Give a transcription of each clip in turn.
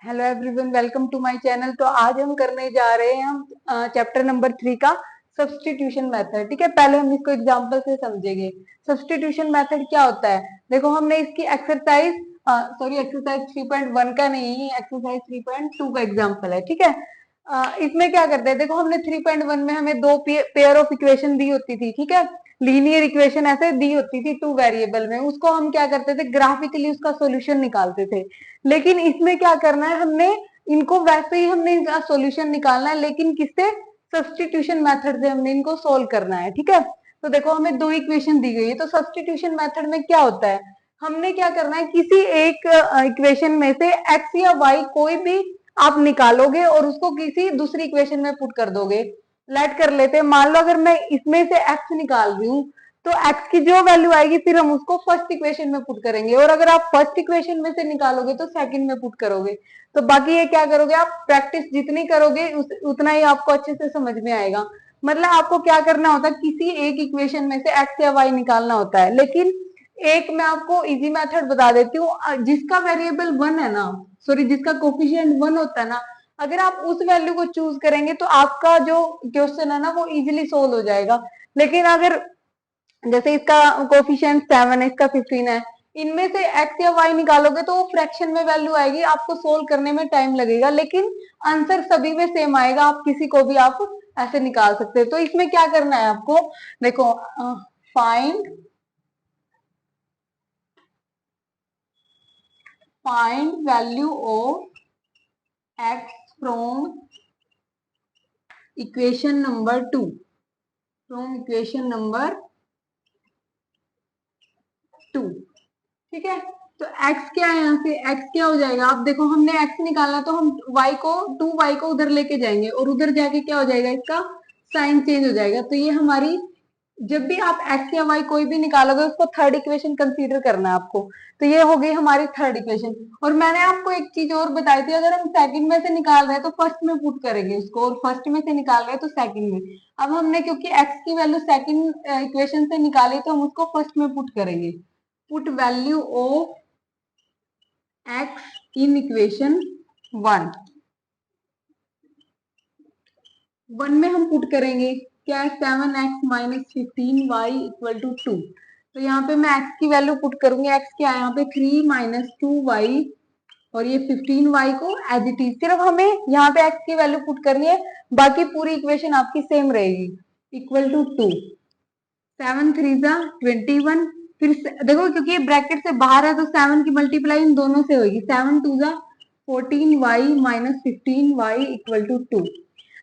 Hello everyone, welcome to my channel. तो आज हम करने जा रहे हैं हम चैप्टर नंबर 3 का सब्स्टिट्यूशन मेथड। ठीक है, पहले हम इसको एग्जांपल से समझेंगे। सब्स्टिट्यूशन मेथड क्या होता है, देखो हमने इसकी एक्सरसाइज एक्सरसाइज 3.1 का नहीं, एक्सरसाइज 3.2 का एग्जांपल है। ठीक है, इसमें क्या करते हैं, देखो हमने 3.1 में हमें दो पेयर ऑफ इक्वेशन दी होती थी। ठीक है, लीनियर इक्वेशन ऐसे दी होती थी टू वेरिएबल में, उसको हम क्या करते थे, ग्राफिकली उसका सॉल्यूशन निकालते थे। लेकिन इसमें क्या करना है, हमने इनको वैसे ही हमने इनका सॉल्यूशन निकालना है, लेकिन किससे, सब्स्टिट्यूशन मेथड से हमने इनको सोल्व करना है। ठीक है, तो देखो हमें दो इक्वेशन दी गई है, तो सब्स्टिट्यूशन मेथड में क्या होता है, हमने क्या करना है, किसी एक इक्वेशन में से एक्स या वाई कोई भी आप निकालोगे और उसको किसी दूसरी इक्वेशन में पुट कर दोगे। लेट कर लेते हैं, मान लो अगर मैं इसमें से एक्स निकाल रही हूँ, तो x की जो वैल्यू आएगी फिर हम उसको फर्स्ट इक्वेशन में पुट करेंगे, और अगर आप फर्स्ट इक्वेशन में से निकालोगे तो सेकंड में पुट करोगे। तो बाकी ये क्या करोगे, आप प्रैक्टिस जितनी करोगे उतना ही आपको अच्छे से समझ में आएगा। मतलब आपको क्या करना होता है, किसी एक इक्वेशन में से x या y निकालना होता है। लेकिन एक मैं आपको इजी मेथड बता देती हूँ, जिसका वेरिएबल 1 है ना, जिसका कोफिशिएंट 1 होता है ना, अगर आप उस वैल्यू को चूज करेंगे तो आपका जो क्वेश्चन है ना वो इजीली सोल्व हो जाएगा। लेकिन अगर जैसे इसका कोफिशिएंट 7 है, इसका 15 है, इनमें से x या y निकालोगे तो वो फ्रैक्शन में वैल्यू आएगी, आपको सोल्व करने में टाइम लगेगा, लेकिन आंसर सभी में सेम आएगा, आप किसी को भी आप ऐसे निकाल सकते हैं। तो इसमें क्या करना है आपको, देखो find value of x from equation number 2, from equation number 2। ठीक है, तो x क्या है, यहाँ से x क्या हो जाएगा, आप देखो हमने x निकालना, तो हम y को 2y को उधर लेके जाएंगे और उधर जाके क्या हो जाएगा, इसका साइन चेंज हो जाएगा। तो ये हमारी, जब भी आप x या y कोई भी निकालोगे उसको थर्ड इक्वेशन कंसीडर करना है आपको। तो ये हो गई हमारी थर्ड इक्वेशन। और मैंने आपको एक चीज और बताई थी, अगर हम सेकंड में से निकाल रहे हैं तो फर्स्ट में पुट करेंगे उसको, और फर्स्ट में से निकाल रहे हैं तो सेकंड में। अब हमने क्योंकि x की वैल्यू सेकंड इक्वेशन से निकाली, तो हम उसको फर्स्ट में पुट करेंगे। Put value of x in equation 1 में हम पुट करेंगे क्या है, 7x minus 15y equal to 2। तो यहाँ पे मैं x की वैल्यू पुट करूंगी, x क्या है यहाँ पे 3 माइनस 2y, और ये 15y को एज इट इज, सिर्फ हमें यहाँ पे x की वैल्यू पुट करनी है, बाकी पूरी इक्वेशन आपकी सेम रहेगी, इक्वल टू 2। 7 3 जा 21, फिर देखो क्योंकि ये ब्रैकेट से बाहर है तो 7 की मल्टीप्लाई इन दोनों से होगी, 7 2 जा 14y minus 15y equal to 2।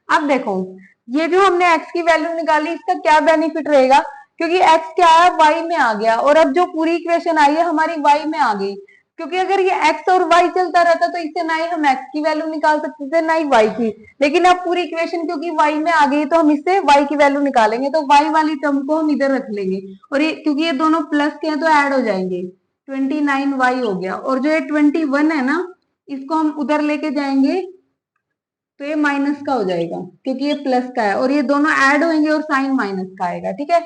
अब देखो ये जो हमने x की वैल्यू निकाली, इसका क्या बेनिफिट रहेगा, क्योंकि x क्या है, y में आ गया, और अब जो पूरी इक्वेशन आई है हमारी y में आ गई। क्योंकि अगर ये x और y चलता रहता तो इससे ना ही हम x की वैल्यू निकाल सकते थे ना ही y की, लेकिन अब पूरी इक्वेशन क्योंकि y में आ गई तो हम इससे y की वैल्यू निकालेंगे, तो y वाली टर्म को हम इधर रख लेंगे, और ये क्योंकि ये दोनों प्लस के हैं तो ऐड हो जाएंगे, 29y हो गया। और जो ये 21 है ना, इसको हम उधर लेके जाएंगे तो ये माइनस का हो जाएगा, क्योंकि ये प्लस का है, और ये दोनों ऐड होंगे और साइन माइनस का आएगा। ठीक है,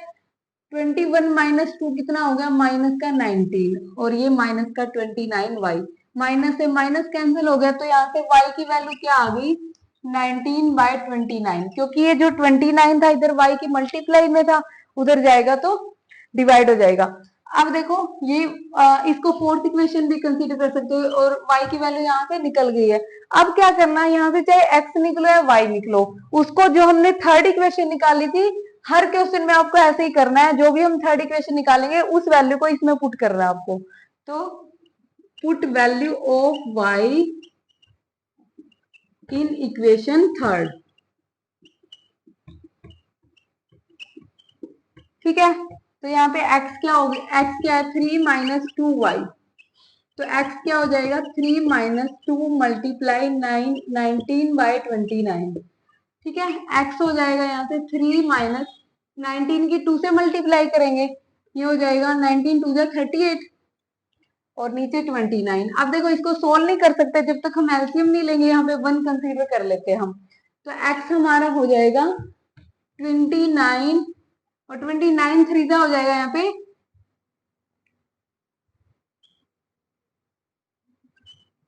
21 माइनस 2 कितना हो गया, माइनस का 19, और ये माइनस का 29y, माइनस से माइनस कैंसिल हो गया, तो यहाँ से y की वैल्यू क्या आ गई, 19/29, क्योंकि ये जो 29 था इधर y की मल्टीप्लाई में था, उधर जाएगा तो डिवाइड हो जाएगा। अब देखो ये इसको फोर्थ इक्वेशन भी कंसीडर कर सकते हो, और y की वैल्यू यहाँ से निकल गई है। अब क्या करना है, यहाँ से चाहे x निकलो या y निकलो, उसको जो हमने थर्ड इक्वेशन निकाली थी, हर क्वेश्चन में आपको ऐसे ही करना है, जो भी हम थर्ड इक्वेशन निकालेंगे उस वैल्यू को इसमें पुट करना है आपको। तो put value of y in equation third. ठीक है, तो यहाँ पे x क्या हो गया, x क्या है 3 माइनस 2y, तो x क्या हो जाएगा 3 माइनस 2 मल्टीप्लाई 19/29। ठीक है, x हो जाएगा यहाँ से 3 माइनस 19 की 2 से मल्टीप्लाई करेंगे, ये हो जाएगा 19 2 जा 38, और नीचे 29। अब देखो इसको सोल्व नहीं कर सकते जब तक हम एलसीएम नहीं लेंगे, यहाँ पे 1 कंसीडर कर लेते हैं हम। तो x हमारा हो जाएगा 29, और 29 3 हो जाएगा यहाँ पे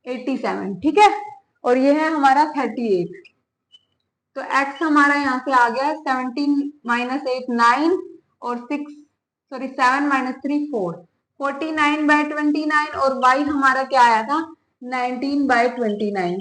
87। ठीक है, और ये है हमारा 38। तो x हमारा यहाँ से आ गया 17 माइनस 8 9 और 7 माइनस 3 4, 49/29, और y हमारा क्या आया था 19/29।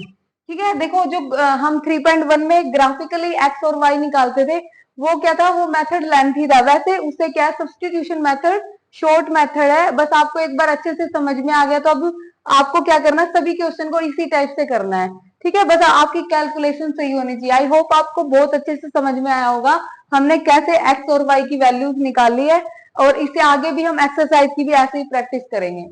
ठीक है, देखो जो हम 3.1 में ग्राफिकली x और y निकालते थे वो क्या था, वो मेथड लेंथी था। वैसे उससे क्या सब्सटीट्यूशन मेथड शॉर्ट मेथड है। बस आपको एक बार अच्छे से समझ में आ गया तो अब आपको क्या करना है, सभी क्वेश्चन को इसी टाइप से करना है। ठीक है, बस आपकी कैलकुलेशन सही होनी चाहिए। आई होप आपको बहुत अच्छे से समझ में आया होगा हमने कैसे एक्स और वाई की वैल्यूज निकाली है, और इससे आगे भी हम एक्सरसाइज की भी ऐसे ही प्रैक्टिस करेंगे।